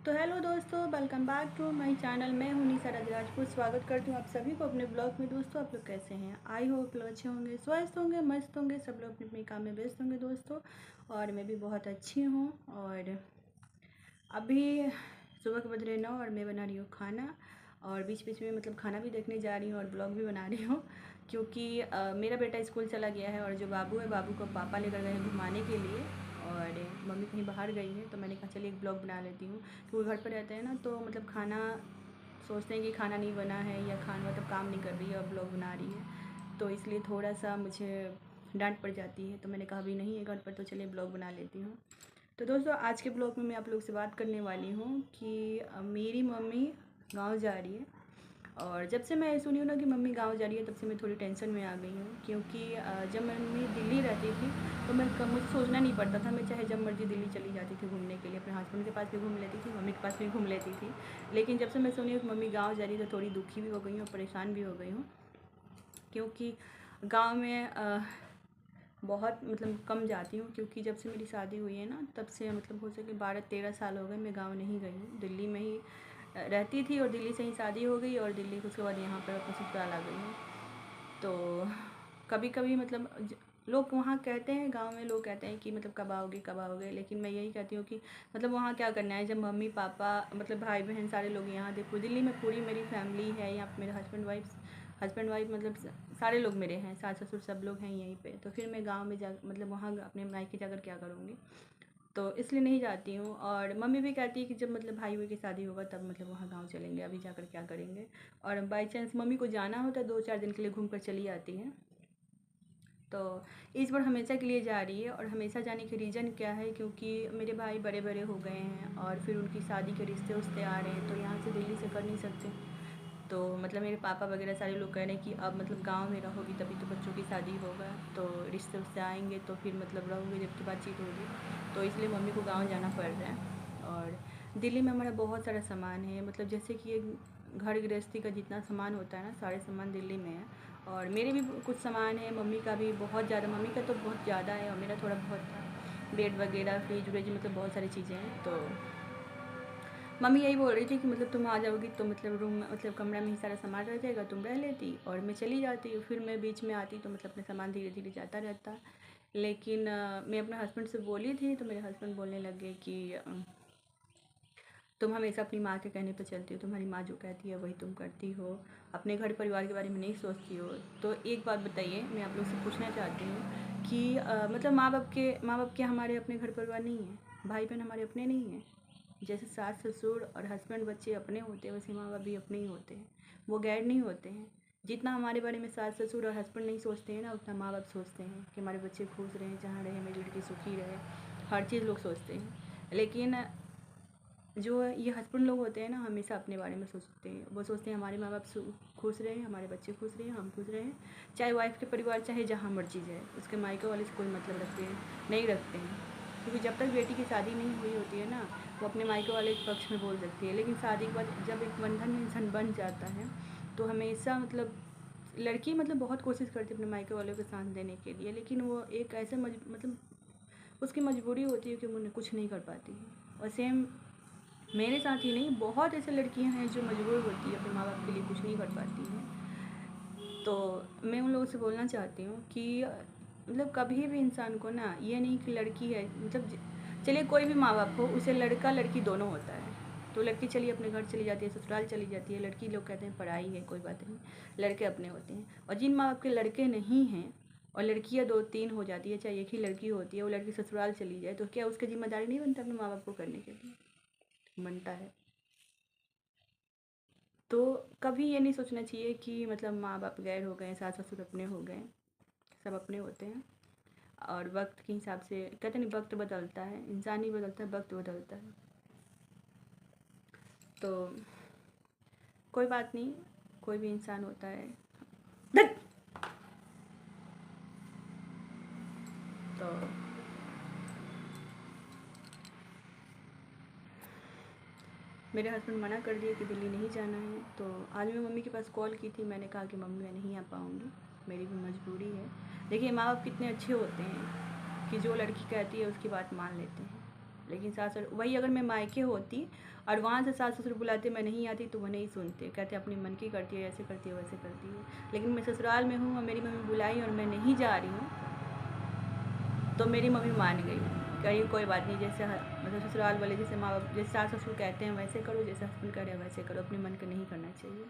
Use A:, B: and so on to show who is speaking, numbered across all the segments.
A: तो हेलो दोस्तों, welcome back to my channel. मैं हूं निशा राजपूत। स्वागत करती हूं आप सभी को अपने ब्लॉग में। दोस्तों, आप लोग कैसे हैं? आई होप लोग अच्छे होंगे, स्वस्थ होंगे, मस्त होंगे, सब लोग अपने अपने काम में व्यस्त होंगे दोस्तों। और मैं भी बहुत अच्छी हूं। और अभी सुबह के बज रहे 9 और मैं बना रही हूँ खाना। और बीच बीच में मतलब खाना भी देखने जा रही हूँ और ब्लॉग भी बना रही हूँ, क्योंकि मेरा बेटा स्कूल चला गया है और जो बाबू है, बाबू को पापा लेकर गए हैं घुमाने के लिए। और मम्मी कहीं बाहर गई है, तो मैंने कहा चलिए एक ब्लॉग बना लेती हूँ। क्योंकि घर पर रहते हैं ना, तो मतलब खाना सोचते हैं कि खाना नहीं बना है या खाना मतलब काम नहीं कर रही है और ब्लॉग बना रही है, तो इसलिए थोड़ा सा मुझे डांट पड़ जाती है। तो मैंने कहा अभी नहीं है घर पर, तो चलिए ब्लॉग बना लेती हूँ। तो दोस्तों, आज के ब्लॉग में मैं आप लोग से बात करने वाली हूँ कि मेरी मम्मी गांव जा रही है। और जब से मैं सुनी हूँ ना कि मम्मी गांव जा रही है, तब से मैं थोड़ी टेंशन में आ गई हूँ। क्योंकि जब मम्मी दिल्ली रहती थी तो मुझे सोचना नहीं पड़ता था। मैं चाहे जब मर्जी दिल्ली चली जाती थी घूमने के लिए, अपने हस्बैंड के पास भी घूम लेती थी, मम्मी के पास भी घूम लेती थी। लेकिन जब से मैं सुनी हूँ कि मम्मी गाँव जा रही है, तो थोड़ी दुखी भी हो गई हूँ और परेशान भी हो गई हूँ। क्योंकि गाँव में बहुत मतलब कम जाती हूँ। क्योंकि जब से मेरी शादी हुई है ना, तब से मतलब हो सके 12-13 साल हो गए मैं गांव नहीं गई हूँ। दिल्ली में ही रहती थी और दिल्ली से ही शादी हो गई और दिल्ली उसके बाद यहाँ पर अपने ससुराल आ गई हूँ। तो कभी कभी मतलब लोग वहाँ कहते हैं, गांव में लोग कहते हैं कि मतलब कब आओगे कब आओगे। लेकिन मैं यही कहती हूँ कि मतलब वहाँ क्या करना है, जब मम्मी पापा मतलब भाई बहन सारे लोग यहाँ देखो, दिल्ली में पूरी मेरी फैमिली है। यहाँ पे मेरे हस्बैंड वाइफ मतलब सारे लोग मेरे हैं, सास ससुर सब लोग हैं यहीं पे। तो फिर मैं गांव में जा मतलब वहाँ अपने मायके जाकर क्या करूँगी, तो इसलिए नहीं जाती हूँ। और मम्मी भी कहती है कि जब मतलब भाई की शादी होगा तब मतलब वहाँ गांव चलेंगे, अभी जाकर क्या करेंगे। और बाई चांस मम्मी को जाना होता है 2-4 दिन के लिए घूम कर चली आती हैं। तो इस बार हमेशा के लिए जा रही है। और हमेशा जाने के रीज़न क्या है, क्योंकि मेरे भाई बड़े बड़े हो गए हैं और फिर उनकी शादी के रिश्ते उश्ते आ रहे हैं, तो यहाँ से दिल्ली से कर नहीं सकते। तो मतलब मेरे पापा वगैरह सारे लोग कह रहे हैं कि अब मतलब गांव में रहोगी तभी तो बच्चों की शादी होगा, तो रिश्ते उससे आएंगे तो फिर मतलब रहोगे जबकि बातचीत होगी। तो इसलिए मम्मी को गांव जाना पड़ रहा है। और दिल्ली में हमारा बहुत सारा सामान है, मतलब जैसे कि एक घर गृहस्थी का जितना सामान होता है ना, सारे सामान दिल्ली में है। और मेरे भी कुछ सामान है, मम्मी का भी बहुत ज़्यादा, मम्मी का तो बहुत ज़्यादा है और मेरा थोड़ा बहुत था। बेड वगैरह, फ्रिज व्रिज, मतलब बहुत सारी चीज़ें हैं। तो मम्मी यही बोल रही थी कि मतलब तुम आ जाओगी तो मतलब रूम मतलब कमरा में ही सारा सामान रह जाएगा, तुम रह लेती और मैं चली जाती। फिर मैं बीच में आती तो मतलब अपने सामान धीरे धीरे जाता रहता। लेकिन मैं अपने हस्बैंड से बोली थी, तो मेरे हस्बैंड बोलने लगे कि तुम हमेशा अपनी माँ के कहने पर चलती हो, तुम्हारी माँ जो कहती है वही तुम करती हो, अपने घर परिवार के बारे में नहीं सोचती हो। तो एक बात बताइए, मैं आप लोग से पूछना चाहती हूँ कि मतलब माँ बाप के हमारे अपने घर परिवार नहीं है, भाई बहन हमारे अपने नहीं हैं। जैसे सास ससुर और हस्बैंड बच्चे अपने होते हैं, वैसे माँ बाप भी अपने ही होते हैं, वो गैर नहीं होते हैं। जितना हमारे बारे में सास ससुर और हस्बैंड नहीं सोचते हैं ना, उतना माँ बाप सोचते हैं कि हमारे बच्चे खुश रहें, जहाँ रहे मेरी लड़की सुखी रहे, हर चीज़ लोग सोचते हैं। लेकिन जो ये हस्बैंड लोग होते हैं ना, हमेशा अपने बारे में सोचते हैं। वो सोचते हैं हमारे माँ बाप खुश रहें, हमारे बच्चे खुश रहें, हम खुश रहें। चाहे वाइफ के परिवार चाहे जहाँ मर्जी जाए, उसके मायके वाले से कोई मतलब रखते हैं नहीं रखते हैं। क्योंकि जब तक बेटी की शादी नहीं हुई होती है ना, वो अपने मायके वाले के पक्ष में बोल सकती है। लेकिन शादी के बाद जब एक बंधन में इंसान बन जाता है, तो हमेशा मतलब लड़की मतलब बहुत कोशिश करती है अपने मायके वालों के साथ देने के लिए। लेकिन वो एक ऐसे मतलब उसकी मजबूरी होती है कि वो कुछ नहीं कर पाती है। और सेम मेरे साथ ही नहीं, बहुत ऐसे लड़कियां हैं जो मजबूर होती है अपने माँ बाप के लिए कुछ नहीं कर पाती हैं। तो मैं उन लोगों से बोलना चाहती हूँ कि मतलब कभी भी इंसान को ना, ये नहीं कि लड़की है मतलब चलिए कोई भी माँ बाप हो, उसे लड़का लड़की दोनों होता है। तो लड़की चलिए अपने घर चली जाती है, ससुराल चली जाती है, लड़की लोग कहते हैं पढ़ाई है, कोई बात नहीं, लड़के अपने होते हैं। और जिन माँ बाप के लड़के नहीं हैं और लड़कियाँ 2-3 हो जाती है, चाहे एक ही लड़की होती है, वो लड़की ससुराल चली जाए, तो क्या उसकी जिम्मेदारी नहीं बनता अपने माँ बाप को करने के लिए? बनता है। तो कभी ये नहीं सोचना चाहिए कि मतलब माँ बाप गैर हो गए, सास ससुर अपने हो गए, सब अपने होते हैं। और वक्त के हिसाब से कहते नहीं, वक्त बदलता है, इंसान नहीं बदलता, वक्त बदलता है। तो कोई बात नहीं, कोई भी इंसान होता है। तो मेरे हस्बैंड मना कर दिए कि दिल्ली नहीं जाना है। तो आज मैं मम्मी के पास कॉल की थी, मैंने कहा कि मम्मी मैं नहीं आ पाऊँगी, मेरी भी मजबूरी है। देखिए माँ बाप कितने अच्छे होते हैं कि जो लड़की कहती है उसकी बात मान लेते हैं। लेकिन सास वही अगर मैं मायके होती और वहाँ से सास ससुर बुलाते, मैं नहीं आती तो वो नहीं सुनते, कहते अपनी मन की करती है, ऐसे करती है वैसे करती है। लेकिन मैं ससुराल में हूँ और मेरी मम्मी बुलाई और मैं नहीं जा रही हूँ तो मेरी मम्मी मान गई, कही कोई बात नहीं, जैसे मतलब ससुराल वाले जैसे माँ बाप जैसे सास ससुर कहते हैं वैसे करो, जैसे हस्बैंड कह रहे हैं वैसे करो, अपने मन का नहीं करना चाहिए।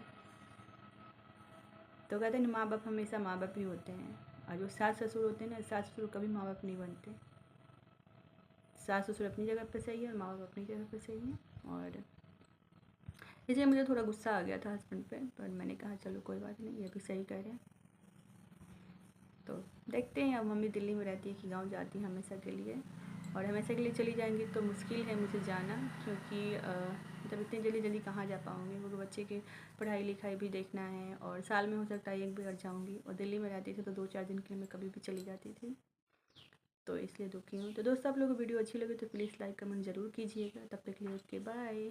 A: तो कहते हैं माँ बाप हमेशा माँ बाप ही होते हैं, और जो सास ससुर होते हैं ना, सास ससुर कभी माँ बाप नहीं बनते। सास ससुर अपनी जगह पर सही है और माँ बाप अपनी जगह पर सही है। और इसलिए मुझे थोड़ा गुस्सा आ गया था हस्बैंड पे, पर मैंने कहा चलो कोई बात नहीं, ये भी सही कह रहे हैं। तो देखते हैं, अब मम्मी दिल्ली में रहती है कि गांव जाती है हमेशा के लिए, और हमेशा के लिए चली जाएंगी तो मुश्किल है मुझे जाना, क्योंकि मतलब इतनी जल्दी जल्दी कहाँ जा पाऊँगी, क्योंकि बच्चे की पढ़ाई लिखाई भी देखना है, और साल में हो सकता है 1 बार जाऊँगी, और दिल्ली में रहती थी तो 2-4 दिन के लिए मैं कभी भी चली जाती थी, तो इसलिए दुखी हूँ। तो दोस्तों, आप लोगों को वीडियो अच्छी लगी तो प्लीज़ लाइक कमेंट ज़रूर कीजिएगा। तब तक के लिए ओके बाय।